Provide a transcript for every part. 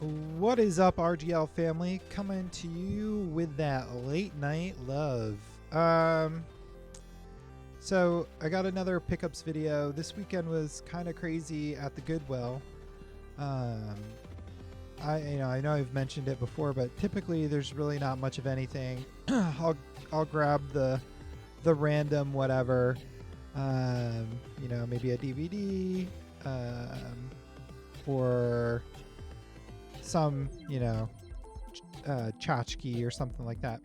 What is up, RGL family? Coming to you with that late night love. So I got another pickups video. This weekend was kind of crazy at the Goodwill. I know I've mentioned it before, but typically there's really not much of anything. I'll grab the random whatever. Maybe a DVD, or some, tchotchke or something like that.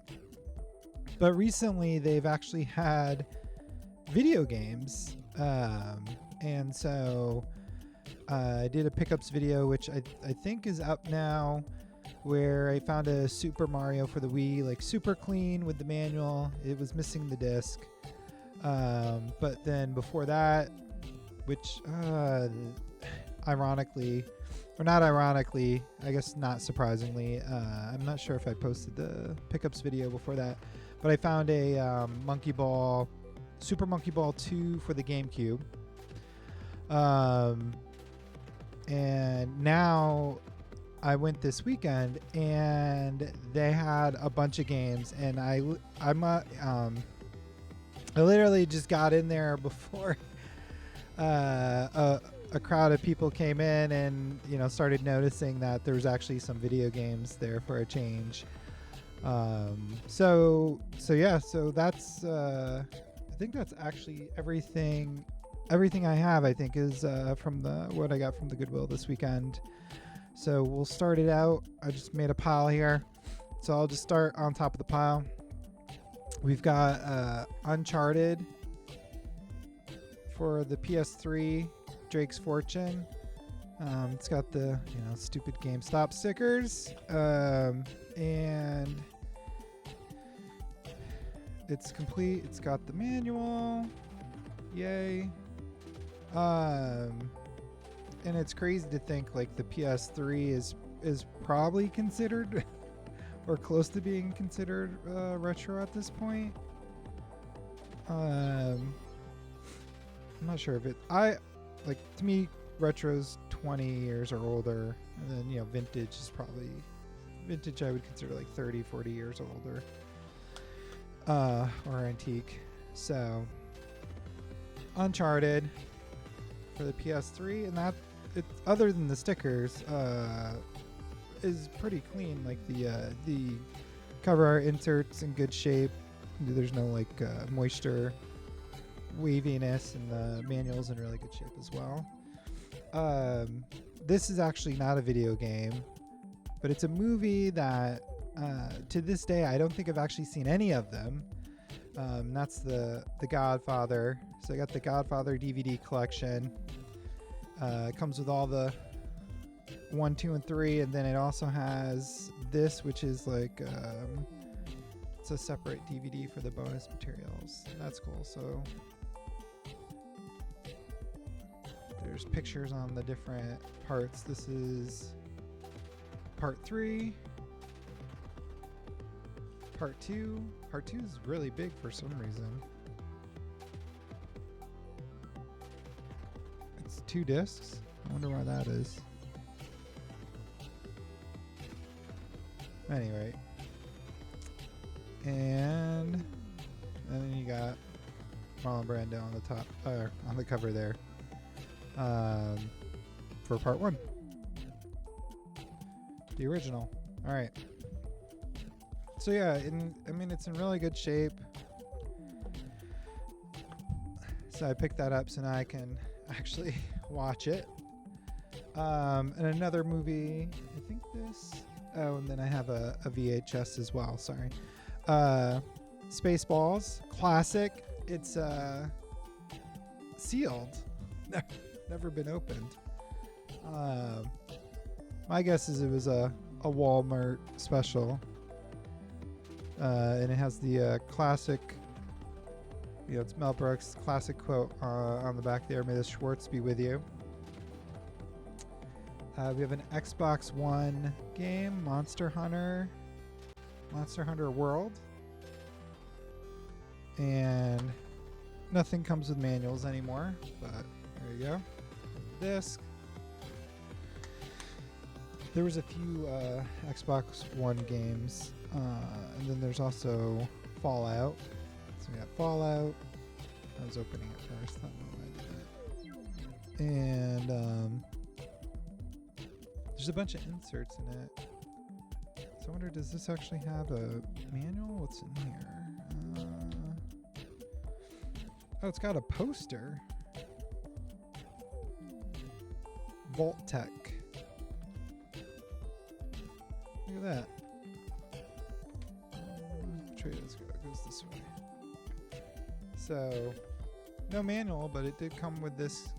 But recently they've actually had video games. And so I did a pickups video, which I think is up now, where I found a Super Mario for the Wii, like super clean with the manual. It was missing the disc. But then before that, which ironically, or not ironically, I guess not surprisingly, I'm not sure if I posted the pickups video before that, but I found a Super Monkey Ball 2 for the GameCube. And now I went this weekend and they had a bunch of games, and I literally just got in there before a crowd of people came in and started noticing that there was actually some video games there for a change. So that's I think that's actually everything I have. I think is from what I got from the Goodwill this weekend. So we'll start it out. I just made a pile here, so I'll just start on top of the pile. We've got Uncharted for the PS3, Drake's Fortune. It's got the stupid GameStop stickers, and it's complete. It's got the manual. Yay. And it's crazy to think like the PS3 is probably considered or close to being considered retro at this point. I'm not sure if it. To me, retro's 20 years or older, and then vintage is probably vintage. I would consider like 30, 40 years older, or antique. So, Uncharted for the PS3, and that other than the stickers, is pretty clean. Like the cover art inserts in good shape. There's no moisture waviness, and the manual's in really good shape as well. This is actually not a video game, but it's a movie that to this day I don't think I've actually seen any of them. That's the Godfather. So I got the Godfather DVD collection. It comes with all the 1, 2, and 3, and then it also has this, which is it's a separate DVD for the bonus materials. That's cool. So there's pictures on the different parts. This is part 3. Part 2. Part 2 is really big for some reason. It's 2 discs. I wonder why that is. Anyway. And then you got Marlon Brando on the top, on the cover there. For part 1. The original. All right. So yeah, it's in really good shape. So I picked that up so now I can actually watch it. And another movie, I think this. Oh, and then I have a VHS as well. Sorry. Spaceballs, classic. It's sealed. Never been opened. My guess is it was a Walmart special. And it has the classic, it's Mel Brooks' classic quote on the back there, "May the Schwartz be with you." We have an Xbox One game, Monster Hunter World. And nothing comes with manuals anymore, but there you go. Disc. there was a few Xbox One games, and then there's also Fallout. So we got Fallout. I was opening it first. I don't know why I did that. And there's a bunch of inserts in it. So I wonder, does this actually have a manual? What's in here? Oh, it's got a poster. Vault Tech. Look at that. Let's go. It goes this way. So, no manual, but it did come with this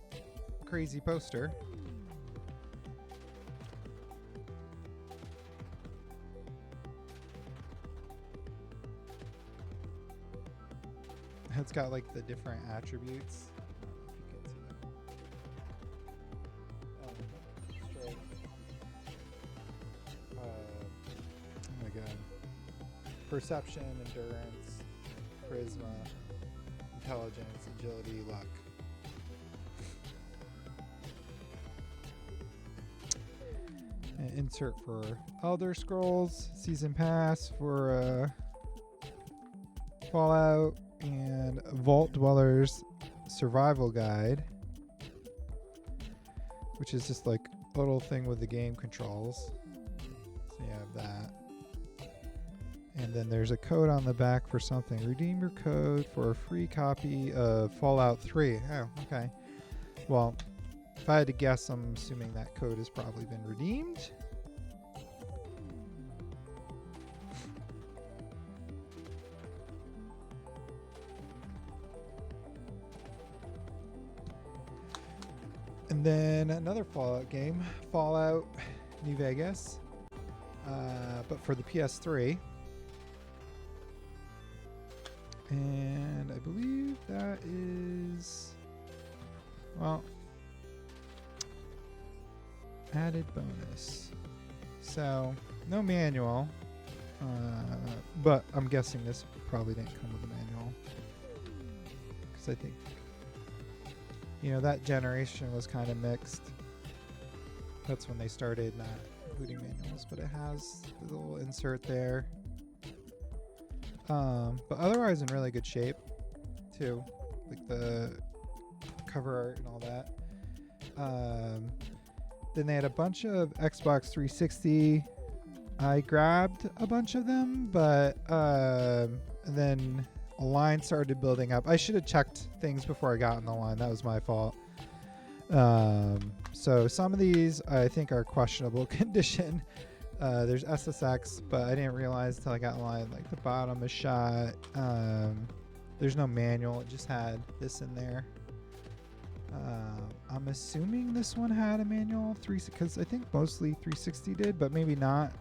crazy poster. It's got like the different attributes. I don't know if you can see that. Stroke. Oh my god. Perception, endurance, charisma, intelligence, agility, luck. An insert for Elder Scrolls Season Pass for Fallout, and Vault Dwellers Survival Guide, which is just like a little thing with the game controls. So you have that. And then there's a code on the back for something. Redeem your code for a free copy of Fallout 3. Oh, okay. Well, if I had to guess, I'm assuming that code has probably been redeemed. And then another Fallout game, Fallout New Vegas, but for the PS3. And I believe that is, well, added bonus. So, no manual, but I'm guessing this probably didn't come with a manual. Because I think, you know, that generation was kind of mixed. That's when they started not including manuals, but it has the little insert there. But otherwise in really good shape too, like the cover art and all that. Then they had a bunch of Xbox 360. I grabbed a bunch of them, but and then a line started building up. I should have checked things before I got in the line. That was my fault. So some of these I think are questionable condition. There's SSX, but I didn't realize until I got in line, like the bottom is shot. There's no manual. It just had this in there. I'm assuming this one had a manual, because I think mostly 360 did, but maybe not.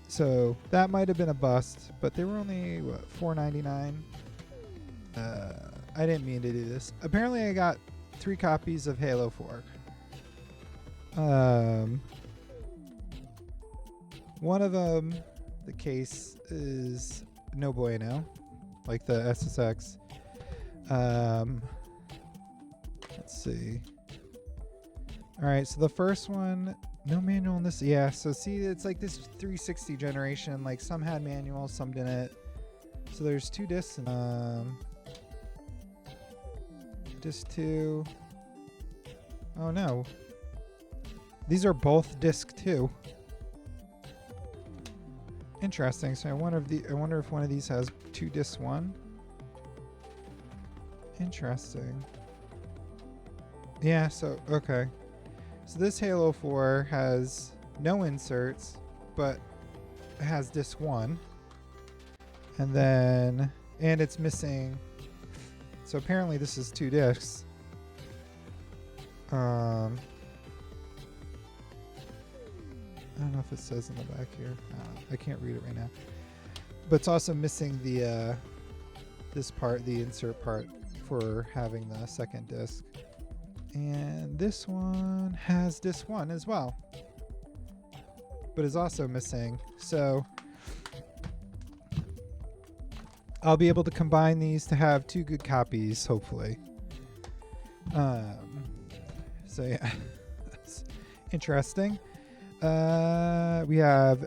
So that might have been a bust, but they were only, what, $4.99? I didn't mean to do this. Apparently I got 3 copies of Halo 4. One of them, the case is no bueno, like the SSX. Let's see. All right, so the first one, no manual in this. Yeah, so see, it's like this 360 generation. Like some had manual, some didn't. So there's 2 discs. Disc 2. Oh no. These are both disc 2. Interesting. So I wonder if one of these has 2 disc 1. Interesting. Yeah, so okay. So this Halo 4 has no inserts, but it has disc 1. And it's missing. So apparently this is 2 discs. I don't know if it says in the back here. I can't read it right now. But it's also missing the this part, the insert part for having the second disc. And this one has disc 1 as well, but is also missing. So I'll be able to combine these to have 2 good copies, hopefully. So yeah, that's interesting. We have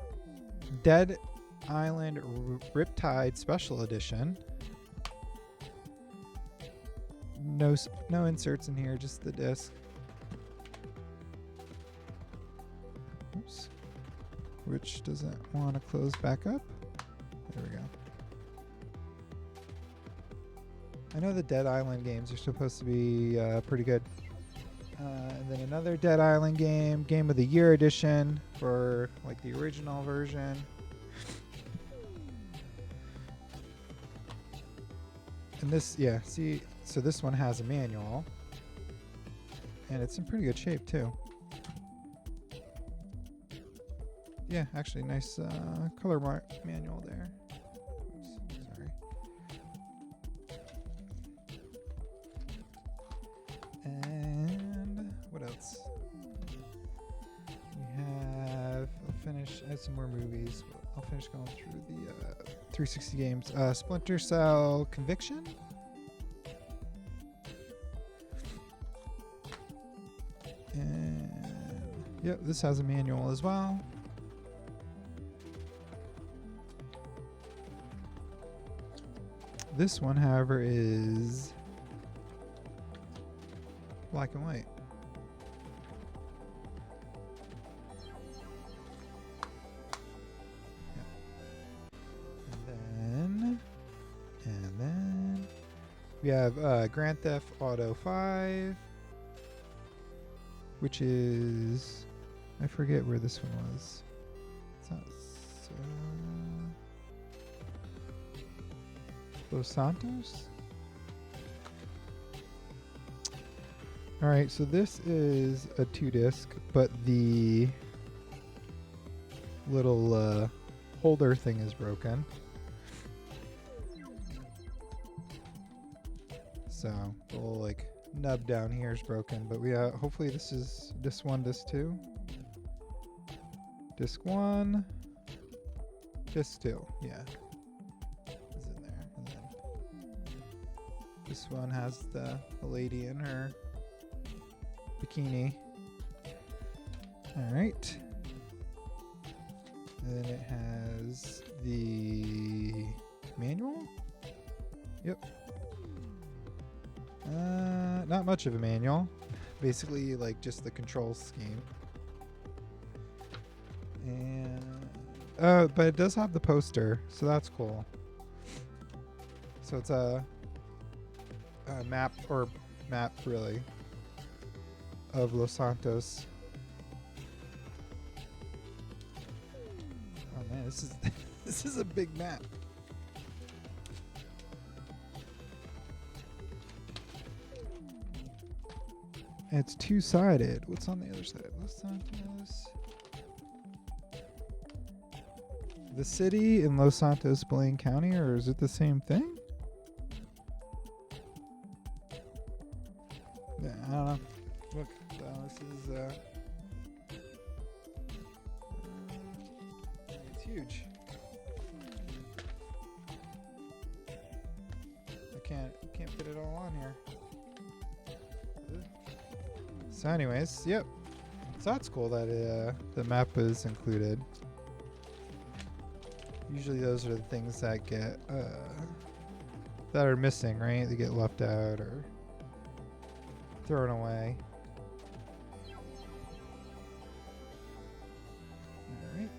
Dead Island Riptide Special Edition. No inserts in here, just the disc. Oops. Which doesn't want to close back up. There we go. I know the Dead Island games are supposed to be pretty good. And then another Dead Island Game of the Year edition for like the original version. And this, yeah, see, so this one has a manual. And it's in pretty good shape too. Yeah, actually nice color manual there. Oops, sorry. And what else? We have, I have some more movies. I'll finish going through the 360 games. Splinter Cell Conviction. And yep, this has a manual as well. This one, however, is black and white. And then we have Grand Theft Auto 5, which is, I forget where this one was. It's not, Los Santos? Alright, so this is a 2-disc, but the little holder thing is broken. So the little like nub down here is broken, but we hopefully this is disc 1, disc 2. Disc 1, disc 2, yeah. Is in there. And then this one has the lady in her bikini. Alright. And then it has the manual? Yep. Not much of a manual. Basically, like just the control scheme. And but it does have the poster, so that's cool. So it's a map really of Los Santos. Oh man, this is a big map. It's two-sided. What's on the other side? Los Santos. The city in Los Santos, Blaine County, or is it the same thing? Yeah, I don't know. Look, this is it's huge. I can't fit it all on here. So anyways, yep. So that's cool that the map is included. Usually those are the things that get that are missing, right? They get left out or thrown away. Alright.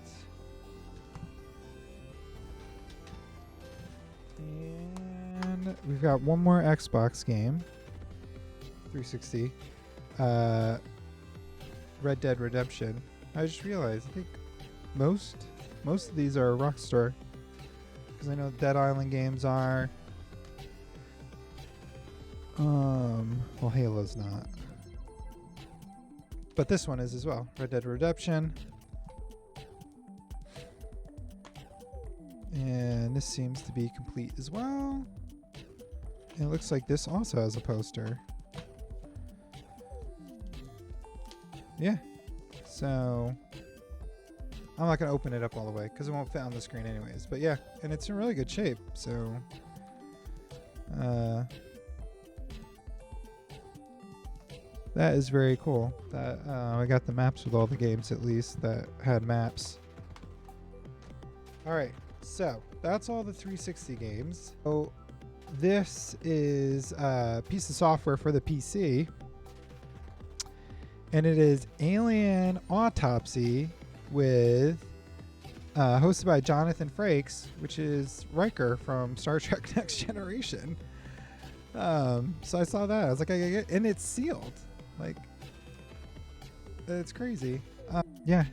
And we've got one more Xbox game. 360. Red Dead Redemption. I just realized I think most of these are Rockstar, because I know Dead Island games are. Well, Halo's not, but this one is as well. Red Dead Redemption, and this seems to be complete as well. And it looks like this also has a poster. Yeah, so I'm not going to open it up all the way because it won't fit on the screen anyways. But yeah, and it's in really good shape. So That is very cool. That I got the maps with all the games at least that had maps. All right, so that's all the 360 games. So this is a piece of software for the PC, and it is Alien Autopsy with hosted by Jonathan Frakes, which is Riker from Star Trek Next Generation. So I saw that. I was like, I gotta get, and it's sealed. Like, it's crazy. Yeah.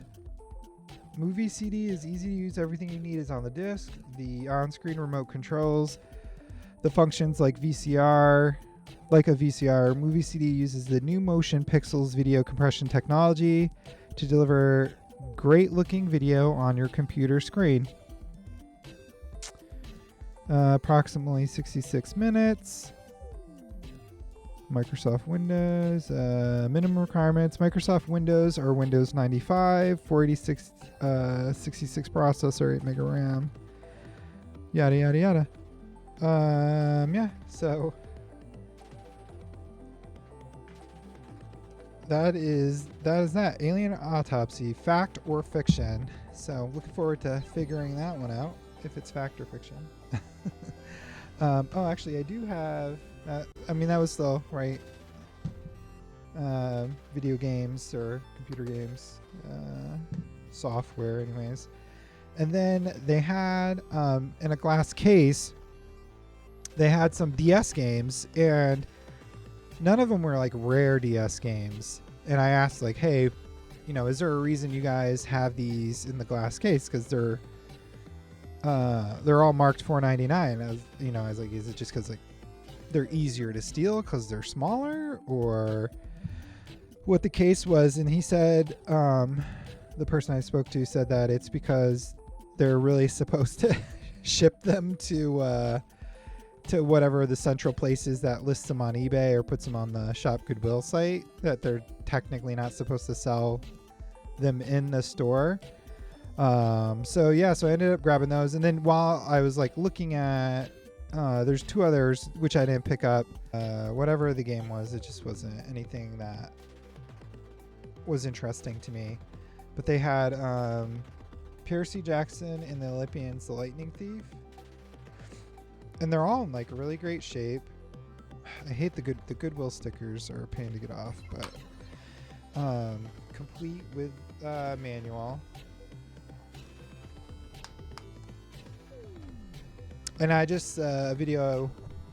Movie CD is easy to use. Everything you need is on the disc. The on-screen remote controls the functions like VCR. Like a VCR, Movie CD uses the new Motion Pixels video compression technology to deliver great-looking video on your computer screen. Approximately 66 minutes. Microsoft Windows, minimum requirements. Microsoft Windows or Windows 95, 486, 66 processor, 8 mega RAM, yada, yada, yada. Yeah, so that is that. Alien Autopsy, fact or fiction. So looking forward to figuring that one out, if it's fact or fiction. Oh, actually, I do have... I mean, that was still, right? Video games or computer games. Software, anyways. And then they had, in a glass case, they had some DS games, and none of them were, like, rare DS games. And I asked, like, hey, you know, is there a reason you guys have these in the glass case? Because they're all marked $4.99. I was like, is it just because, like, they're easier to steal because they're smaller, or what the case was? And he said, the person I spoke to said that it's because they're really supposed to ship them to whatever the central place is that lists them on eBay or puts them on the Shop Goodwill site, that they're technically not supposed to sell them in the store. So I ended up grabbing those. And then while I was like looking at, there's two others which I didn't pick up. Whatever the game was, it just wasn't anything that was interesting to me. But they had Percy Jackson and the Olympians, the Lightning Thief, and they're all in like really great shape. I hate the Goodwill stickers are a pain to get off, but complete with manual. And I just video,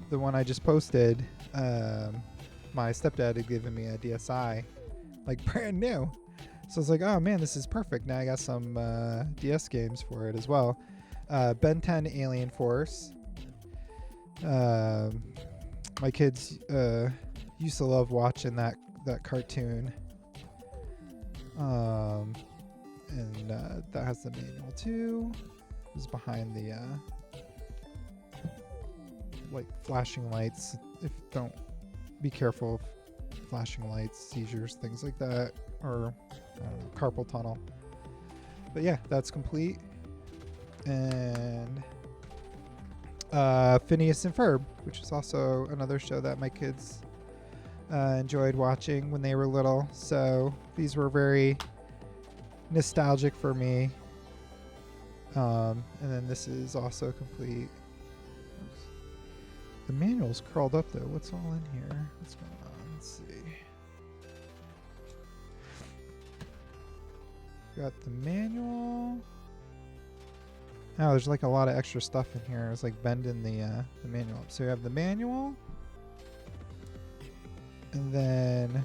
the one I just posted, my stepdad had given me a DSi, like brand new. So I was like, oh man, this is perfect. Now I got some DS games for it as well. Ben 10 Alien Force. My kids used to love watching that cartoon. And that has the manual too. It was behind the like flashing lights. If don't be careful of flashing lights, seizures, things like that, or I don't know, carpal tunnel. But yeah, that's complete. And Phineas and Ferb, which is also another show that my kids enjoyed watching when they were little. So these were very nostalgic for me. And then this is also complete. The manual's curled up though. What's all in here? What's going on? Let's see. Got the manual. Oh, there's like a lot of extra stuff in here. It's like bending the manual up. So you have the manual, and then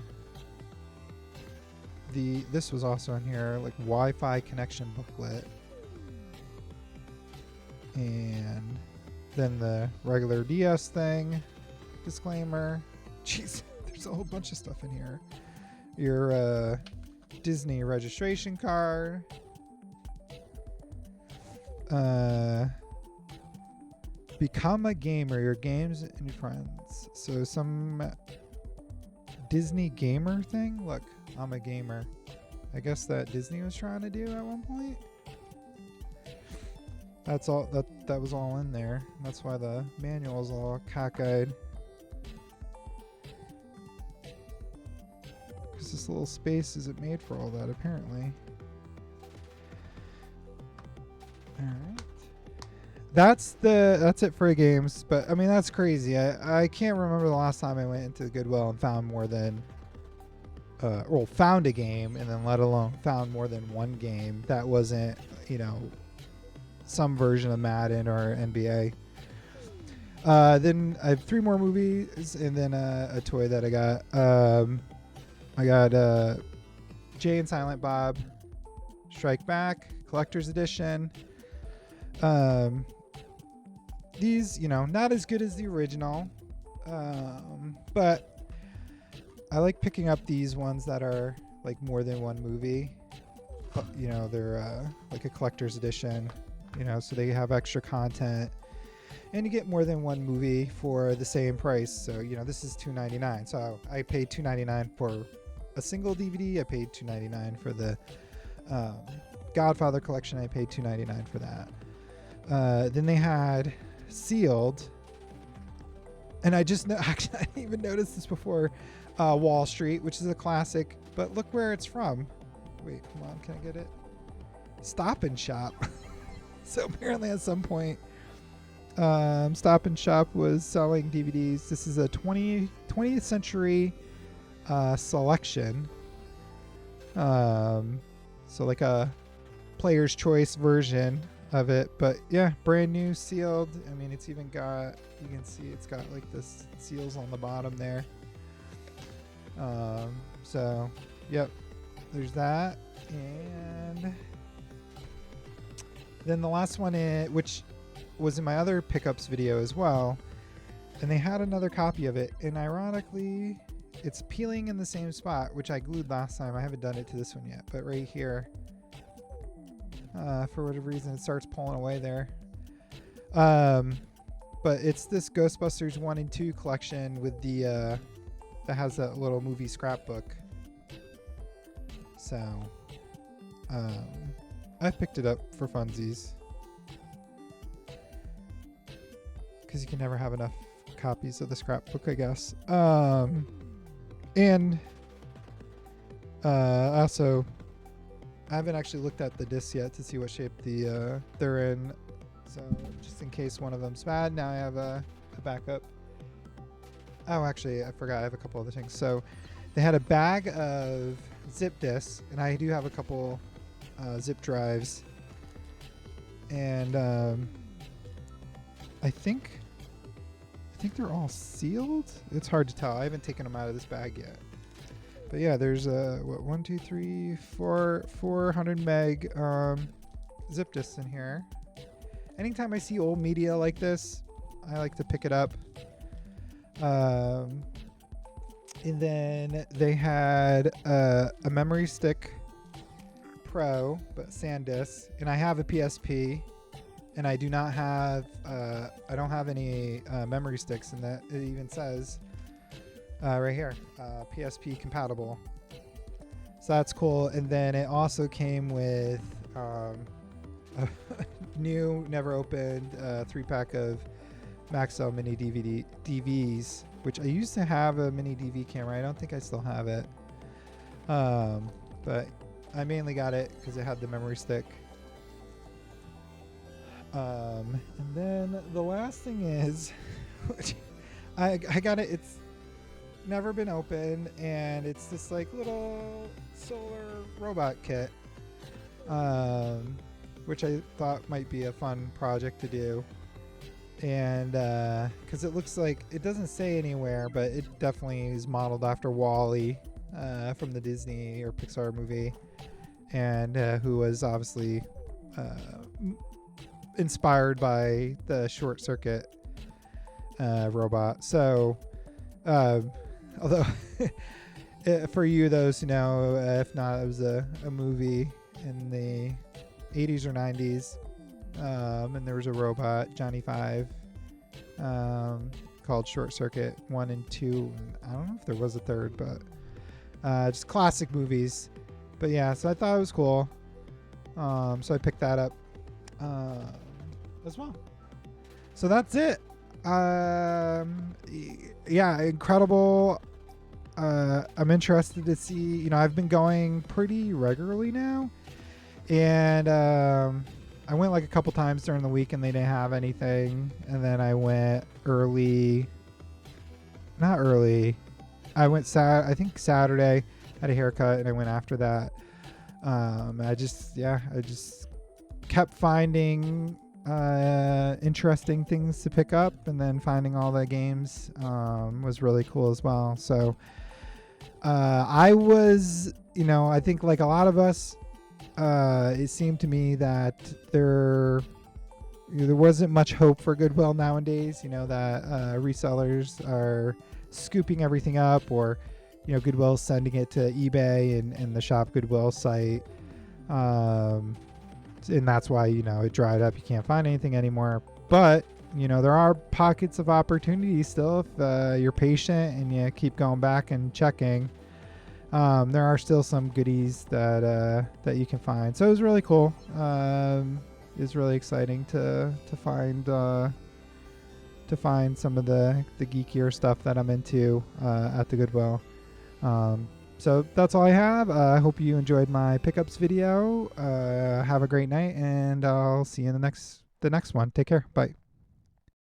this was also in here, like Wi-Fi connection booklet, and then the regular DS thing, disclaimer. Jeez, there's a whole bunch of stuff in here. Your Disney registration card. Become a gamer, your games and your friends. So some Disney gamer thing. Look, I'm a gamer. I guess that Disney was trying to do at one point. That's all that was all in there. That's why the manual is all cockeyed. Because this little space isn't made for all that, apparently. Alright. That's it for games, but I mean that's crazy. I can't remember the last time I went into Goodwill and found more than found a game, and then let alone found more than one game that wasn't, some version of Madden or NBA. Then I have 3 more movies, and then a toy that I got. I got Jay and Silent Bob Strike Back Collector's Edition. These, not as good as the original, but I like picking up these ones that are like more than one movie. They're like a collector's edition, so they have extra content, and you get more than one movie for the same price. So, this is $2.99. So I paid $2.99 for a single DVD. I paid $2.99 for the Godfather collection. I paid $2.99 for that. Then they had Sealed, and I didn't even notice this before. Wall Street, which is a classic, but look where it's from. Wait, hold on, can I get it? Stop and Shop. So apparently at some point, Stop and Shop was selling DVDs. This is a 20th century selection. So like a player's choice version of it, but yeah, brand new, sealed. I mean, it's even got, you can see it's got like this seals on the bottom there. So yep, there's that. And then the last one, which was in my other pickups video as well, and they had another copy of it, and ironically it's peeling in the same spot, which I glued last time. I haven't done it to this one yet, but right here, for whatever reason, it starts pulling away there. But it's this Ghostbusters 1 and 2 collection with the that has that little movie scrapbook. So I picked it up for funsies, because you can never have enough copies of the scrapbook, I guess. And also, I haven't actually looked at the discs yet to see what shape they're in. So just in case one of them's bad, now I have a backup. Oh, actually, I forgot. I have a couple other things. So they had a bag of zip discs, and I do have a couple zip drives. And I think they're all sealed. It's hard to tell. I haven't taken them out of this bag yet. But yeah, there's 400 meg zip discs in here. Anytime I see old media like this, I like to pick it up. And then they had a memory stick Pro, but SanDisk, and I have a PSP, and I do not have I don't have any memory sticks, and that it even says right here, PSP compatible. So that's cool. And then it also came with a new, never opened 3-pack of Maxell mini DVs, which I used to have a mini DV camera. I don't think I still have it. But I mainly got it because it had the memory stick. And then the last thing is, which I got it. It's never been opened, and it's this like little solar robot kit, which I thought might be a fun project to do. And because it looks like, it doesn't say anywhere, but it definitely is modeled after Wall-E from the Disney or Pixar movie, and who was obviously inspired by the Short Circuit robot. So although for you, those who know, if not, it was a movie in the 80s or 90s. And there was a robot, Johnny Five, called Short Circuit 1 and 2. And I don't know if there was a third, but just classic movies. But yeah, so I thought it was cool. So I picked that up as well. So that's it. Yeah, incredible. I'm interested to see. I've been going pretty regularly now, and I went like a couple times during the week, and they didn't have anything. And then I went early. Not early. I went I think Saturday. Had a haircut, and I went after that. I just kept finding interesting things to pick up, and then finding all the games was really cool as well. So I was, I think like a lot of us, it seemed to me that there wasn't much hope for Goodwill nowadays. That resellers are scooping everything up, or Goodwill's sending it to eBay and the Shop Goodwill site. And that's why, it dried up. You can't find anything anymore. But, there are pockets of opportunity still if you're patient and you keep going back and checking. There are still some goodies that you can find. So it was really cool. It was really exciting to find some of the geekier stuff that I'm into at the Goodwill. So that's all I have. I hope you enjoyed my pickups video. Have a great night, and I'll see you in the next one. Take care. Bye.